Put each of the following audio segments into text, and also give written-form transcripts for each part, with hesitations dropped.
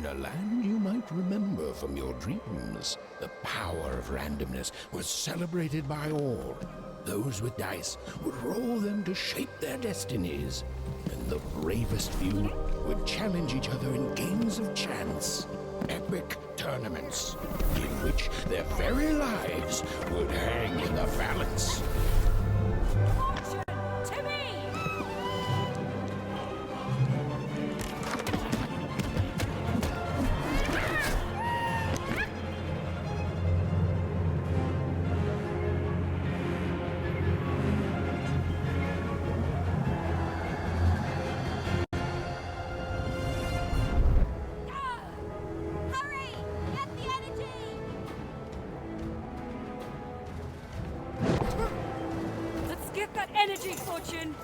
In a land you might remember from your dreams, the power of randomness was celebrated by all. Those with dice would roll them to shape their destinies, and the bravest few would challenge each other in games of chance. Epic tournaments in which their very lives would hang in the balance. Fortune to me! Get that energy, Fortune!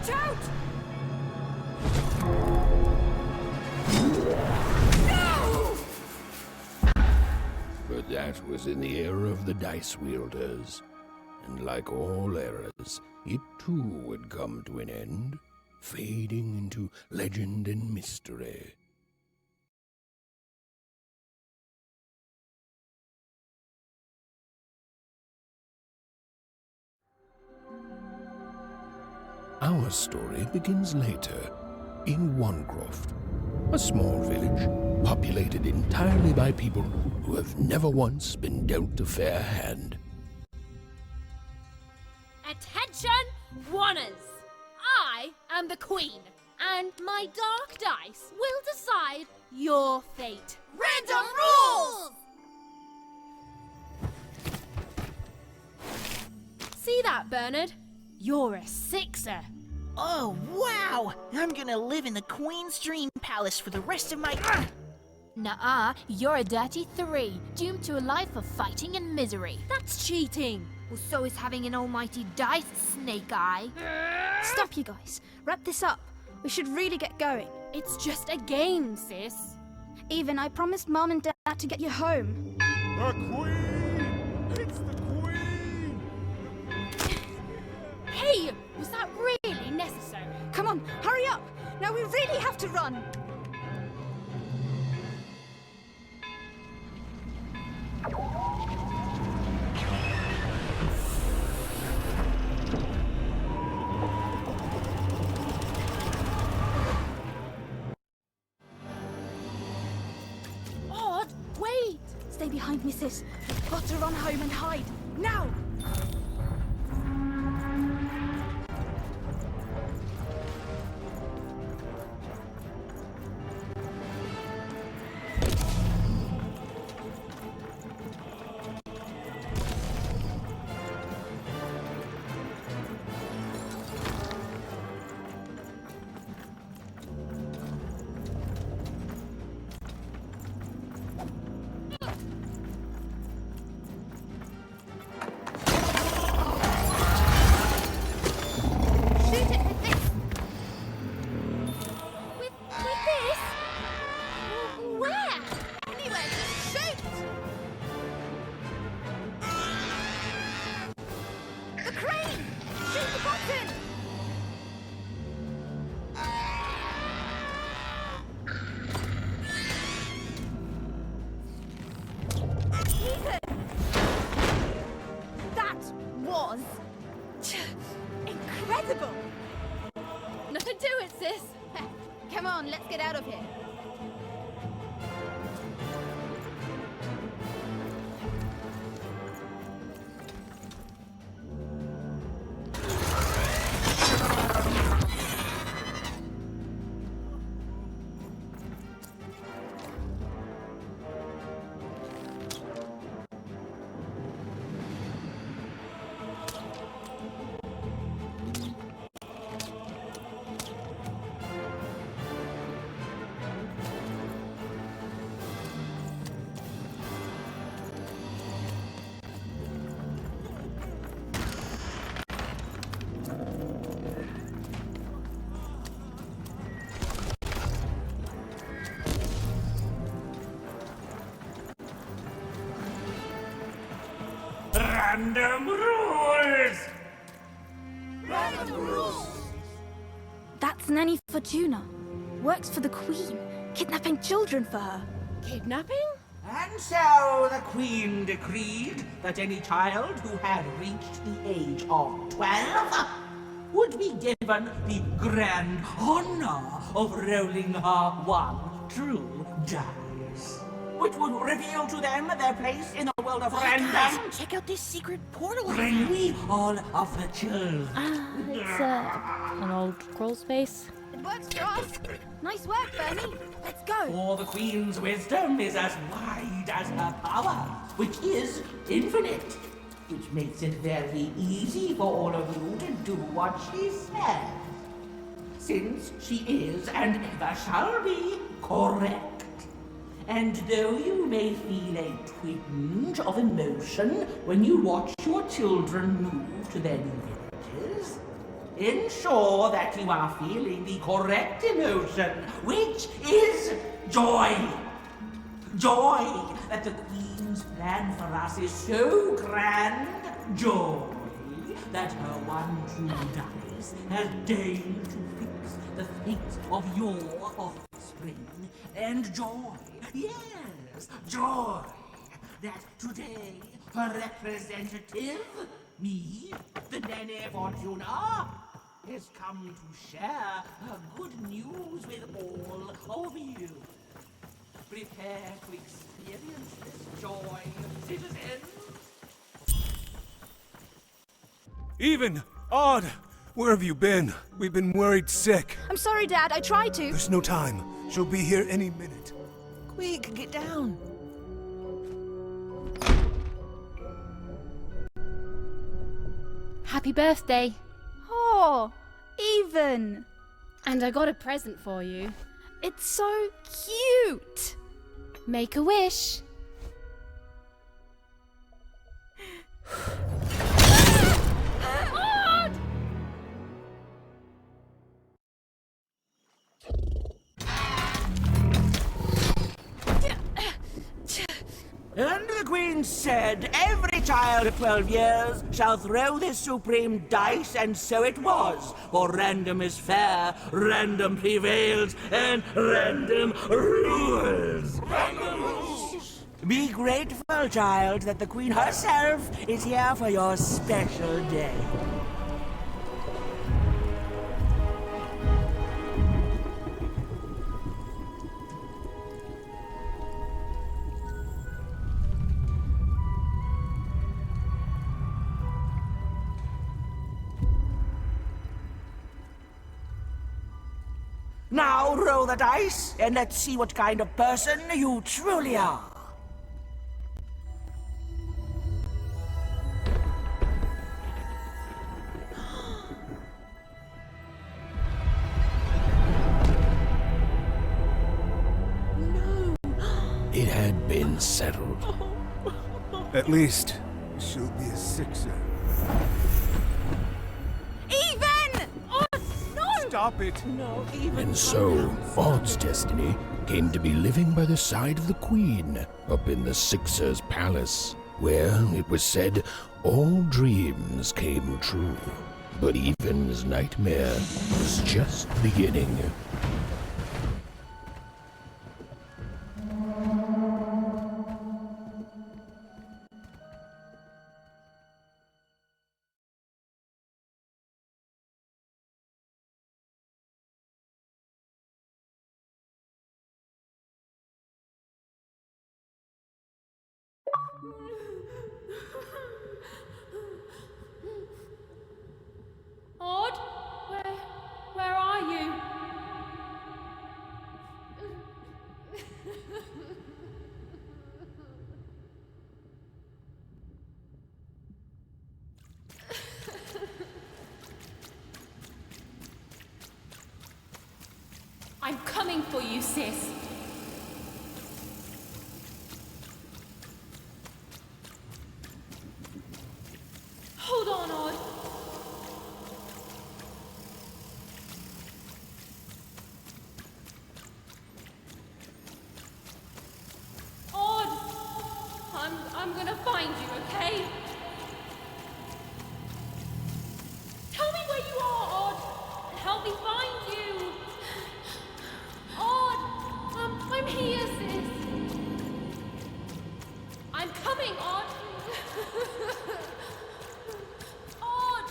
Watch out! No! But that was in the era of the dice wielders. And like all eras, it too would come to an end, fading into legend and mystery. Our story begins later, in Wanecroft, a small village populated entirely by people who have never once been dealt a fair hand. Attention, Wanners! I am the Queen, and my dark dice will decide your fate. Random rules! See that, Bernard? You're a 6er. Oh, wow! I'm gonna live in the Queen's Dream Palace for the rest of my... Nuh-uh, you're a dirty 3, doomed to a life of fighting and misery. That's cheating. Well, so is having an almighty dice, Snake Eye. Stop, you guys. Wrap this up. We should really get going. It's just a game, sis. Even, I promised Mom and Dad to get you home. The Queen! It's the Queen! Hey, was that really necessary? Come on, hurry up! Now we really have to run! find me, sis. We've got to run home and hide. Now! Shoot it with this. With this? Where? Anywhere, just shoot! The crane! Shoot the button! Ethan! That was incredible! Nothing to it, sis. Come on, let's get out of here. Random rules! That's Nanny Fortuna. Works for the Queen, kidnapping children for her. Kidnapping? And so the Queen decreed that any child who had reached the age of 12 would be given the grand honor of rolling her one true dice, which would reveal to them their place in the world of random. Check out this secret portal. Bring me all of the children. It's an old crawl space. It works for us. Nice work, Bernie. Let's go. For the Queen's wisdom is as wide as her power, which is infinite, which makes it very easy for all of you to do what she says, since she is and ever shall be correct. And though you may feel a twinge of emotion when you watch your children move to their new villages, ensure that you are feeling the correct emotion, which is joy. Joy that the Queen's plan for us is so grand. Joy that her one true dice has deigned to fix the fate of your offspring. And joy, yes, joy that today her representative, me, the Nene Fortuna, has come to share her good news with all of you. Prepare to experience this joy, citizens. Even! Odd! Where have you been? We've been worried sick. I'm sorry, Dad. I tried to. There's no time. She'll be here any minute. Quick, get down. Happy birthday. Oh, Even. And I got a present for you. It's so cute. Make a wish. And the Queen said, every child of 12 years shall throw this supreme dice, and so it was. For random is fair, random prevails, and random rules. Random rules. Be grateful, child, that the Queen herself is here for your special day. Now roll the dice, and let's see what kind of person you truly are. It had been settled. At least, she'll be a sixer. Even! Oh, no! Stop it! And so, Odd's destiny came to be living by the side of the Queen up in the Sixer's palace, where, it was said, all dreams came true. But Even's nightmare was just beginning. Odd? Where are you? I'm coming for you, sis. Hold on, Odd. Odd! I'm gonna find you, okay? Tell me where you are, Odd! Help me find you! Odd! I'm here, sis! I'm coming, Odd! Odd!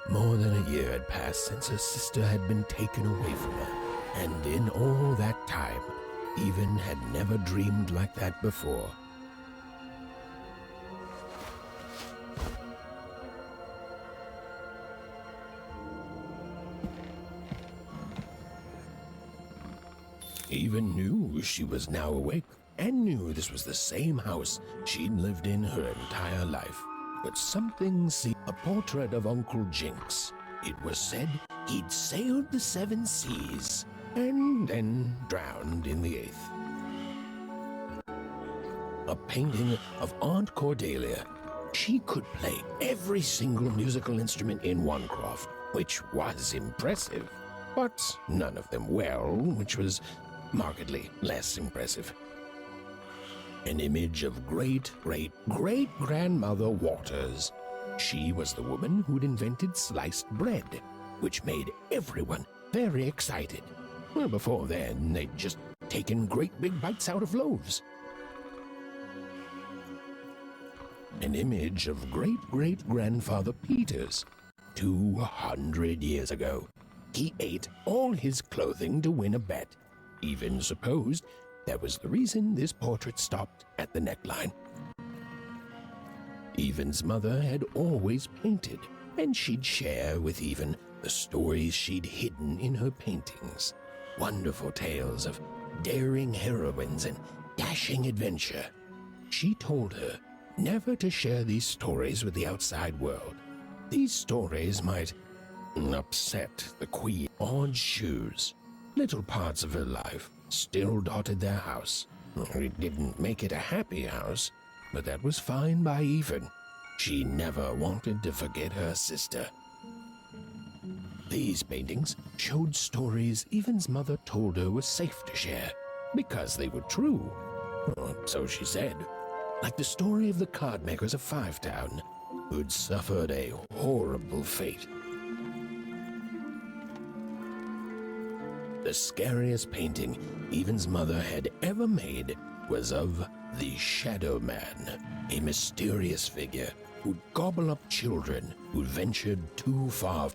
More than a year had passed since her sister had been taken away from her, and in all that time, Even had never dreamed like that before. Even knew she was now awake, and knew this was the same house she'd lived in her entire life. But something seemed a portrait of Uncle Jinx. It was said he'd sailed the 7 seas and then drowned in the 8th. A painting of Aunt Cordelia. She could play every single musical instrument in Onecroft, which was impressive, but none of them well, which was markedly less impressive. An image of great-great-great-grandmother Waters. She was the woman who'd invented sliced bread, which made everyone very excited. Well, before then, they'd just taken great big bites out of loaves. An image of great-great-grandfather Peters. 200 years ago, he ate all his clothing to win a bet. Even supposed that was the reason this portrait stopped at the neckline. Even's mother had always painted, and she'd share with Even the stories she'd hidden in her paintings. Wonderful tales of daring heroines and dashing adventure. She told her never to share these stories with the outside world. These stories might upset the Queen. Odd shoes. Little parts of her life still dotted their house. It didn't make it a happy house, but that was fine by Even. She never wanted to forget her sister. These paintings showed stories Even's mother told her were safe to share, because they were true. Or so she said. Like the story of the card makers of Fivetown, who'd suffered a horrible fate. The scariest painting Even's mother had ever made was of the Shadow Man, a mysterious figure who'd gobble up children who'd ventured too far.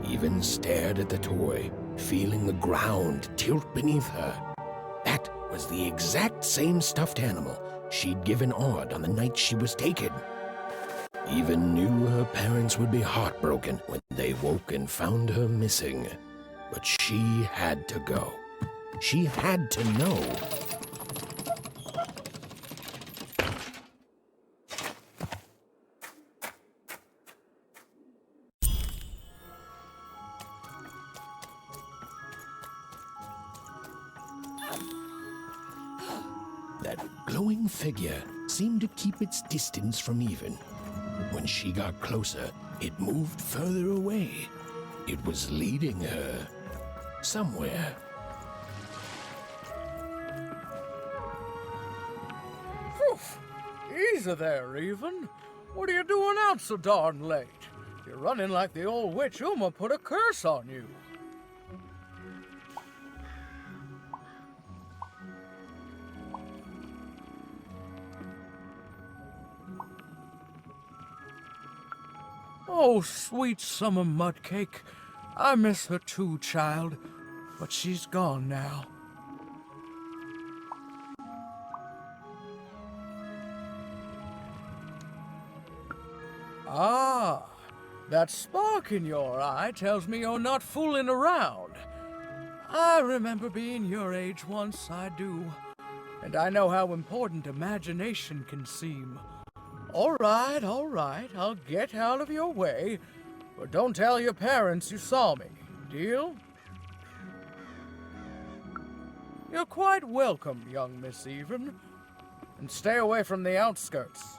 Even stared at the toy, feeling the ground tilt beneath her. That was the exact same stuffed animal she'd given Odd on the night she was taken. Even knew her parents would be heartbroken when they woke and found her missing. But she had to go. She had to know. That glowing figure seemed to keep its distance from Even. When she got closer, it moved further away. It was leading her somewhere. Easy there, Even. What are you doing out so darn late? You're running like the old witch Uma put a curse on you. Oh, sweet summer mudcake. I miss her too, child. But she's gone now. Ah, that spark in your eye tells me you're not fooling around. I remember being your age once, I do. And I know how important imagination can seem. All right, I'll get out of your way. But don't tell your parents you saw me, deal? You're quite welcome, young Miss Even. And stay away from the outskirts.